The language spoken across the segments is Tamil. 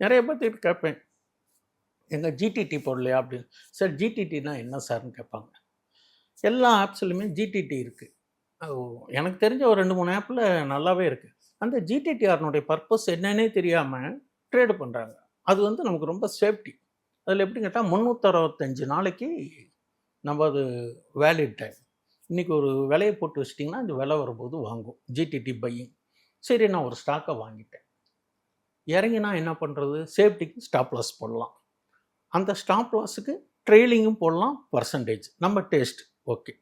நிறைய பேர்த்துக்கிட்ட கேட்பேன், எங்க ஜிடிடி போடலையா அப்படின்னு. சார் ஜிடிடினா என்ன சார்ன்னு கேட்பாங்க. எல்லா ஆப்ஸ்லையுமே ஜிடிடி இருக்குது. எனக்கு தெரிஞ்ச ஒரு 2, 3 ஆப்பில் நல்லாவே இருக்குது. அந்த ஜிடிடிஆர்னுடைய பர்பஸ் என்னன்னே தெரியாமல் ட்ரேடு பண்ணுறாங்க. அது வந்து நமக்கு ரொம்ப சேஃப்டி. அதில் எப்படி கேட்டால் 365 நாளைக்கு நம்ம அது வேலிட் டைம். இன்றைக்கி ஒரு விலையை போட்டு வச்சிட்டிங்கன்னா அந்த விலை வரும்போது வாங்கும். GTT buying. சரி, நான் ஒரு ஸ்டாக்கை வாங்கிட்டேன். இறங்கினா என்ன பண்ணுறது? சேஃப்டிக்கு ஸ்டாப் லாஸ் போடலாம். அந்த ஸ்டாப் லாஸுக்கு ட்ரெயிலிங்கும் போடலாம், பர்சன்டேஜ் நம்ம டேஸ்ட் ஓகே,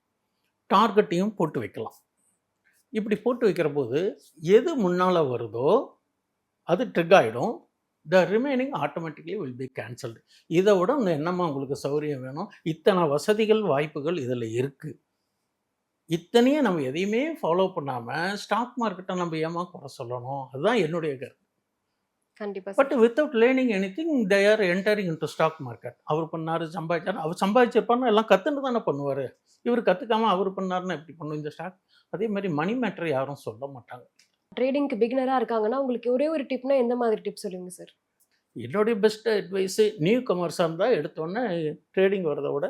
டார்கெட்டையும் போட்டு வைக்கலாம். இப்படி போட்டு வைக்கிற போது எது முன்னால் வருதோ அது ட்ரிக் ஆகிடும். The remaining automatically will be cancelled. இதை விட என்னம்மா உங்களுக்கு சௌகரியம் வேணும்? இத்தனை வசதிகள் வாய்ப்புகள் இதில் இருக்குது. இத்தனையும் நம்ம எதையுமே ஃபாலோ பண்ணாமல் ஸ்டாக் மார்க்கெட்டை நம்ம ஏமா குறை சொல்லணும்? அதுதான் என்னுடைய கருத்து. கண்டிப்பா but without learning anything they are entering into stock market. அவர் பண்ணாரு, சம்பாதிச்சாரு. அவர் சம்பாதிச்சிருப்பாருன்னு எல்லாம் கற்றுன்னு தானே பண்ணுவார். இவர் கற்றுக்காமல் அவர் பண்ணாருன்னா எப்படி பண்ணும் இந்த ஸ்டாக்? அதே மாதிரி மணி மேட்டர் யாரும் சொல்ல மாட்டாங்க. ட்ரேடிங்க்கு பிகினரா இருக்காங்கன்னா உங்களுக்கு ஒரே ஒரு டிப்னா எந்த மாதிரி டிப் சொல்லுங்க சார்? என்னுடைய பெஸ்ட் அட்வைஸு, நியூ கமர்ஸாக இருந்தால் எடுத்தோடனே ட்ரேடிங் வரதை விட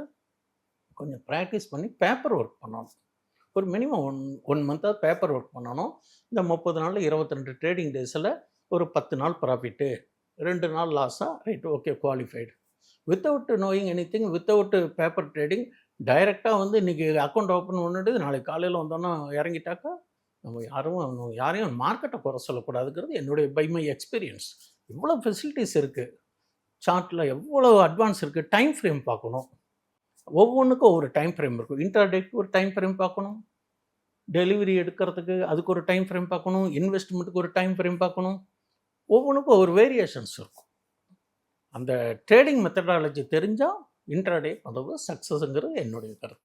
கொஞ்சம் ப்ராக்டிஸ் பண்ணி பேப்பர் ஒர்க் பண்ணணும். ஒரு மினிமம் ஒன் மந்த்தாக பேப்பர் ஒர்க் பண்ணணும். இந்த 30 நாளில் 22 ட்ரேடிங் டேஸில் ஒரு 10 நாள் ப்ராஃபிட்டு, 2 நாள் லாஸாக, right, okay, qualified. Without knowing anything, without paper trading, டைரெக்டாக வந்து இன்றைக்கி அக்கௌண்ட் ஓப்பன் பண்ணிட்டு நாளைக்கு காலையில் வந்தோன்னா இறங்கிட்டாக்கா நம்ம யாரையும் மார்க்கெட்டை குறை சொல்லக்கூடாதுங்கிறது என்னுடைய பை மை எக்ஸ்பீரியன்ஸ். இவ்வளோ ஃபெசிலிட்டிஸ் இருக்குது, சார்ட்டில் எவ்வளோ அட்வான்ஸ் இருக்குது. டைம் ஃப்ரேம் பார்க்கணும். ஒவ்வொன்றுக்கும் ஒரு டைம் ஃப்ரேம் இருக்கும். இன்டர்டேக்கு ஒரு டைம் ஃப்ரேம் பார்க்கணும், டெலிவரி எடுக்கிறதுக்கு அதுக்கு ஒரு டைம் ஃப்ரேம் பார்க்கணும், இன்வெஸ்ட்மெண்ட்டுக்கு ஒரு டைம் ஃப்ரேம் பார்க்கணும். ஒவ்வொன்றுக்கும் ஒரு வேரியேஷன்ஸ் இருக்கும். அந்த ட்ரேடிங் மெத்தடாலஜி தெரிஞ்சால் இன்ட்ராடே பண்ணுறது சக்ஸஸ்ங்கிறது என்னுடைய கருத்து.